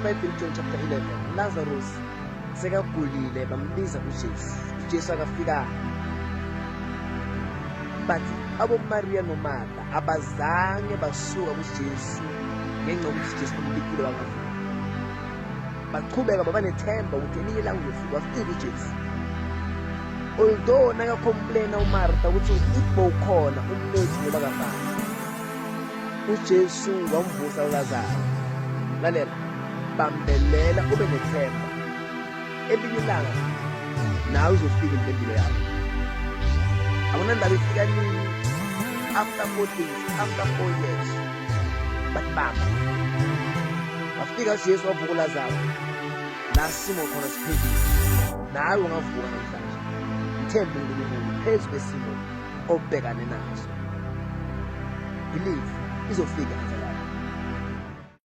eBhayibhelini John chapter 11, Lazarus sekagulile bambiza uJesu akafika. But aboMaria noMartha abazange basuka kuJesu ngenxa yokuthi Jesu umbikile bangafika. Baqhubeka babanethemba ukuthi elinye ilanga uzofika wafika uJesu. Although naka-complaina uMartha ukuthi if bowukhona umlethu ngoba kafani, uJesu wamvusa uLazaro. Lalela, bambelela ube nethemba. Elinye ilanga nawe uzofika impilo yakho. Akunandaba ifika nini, after 4 days, after 4 years, but bamba. Wafika uJesu wavuka uLazaro. La simo khona siphezulu. Nawe ungavuka namhlanje. Themba uNkulunkulu phezu kwesimo obhekane naso. Believe izofika.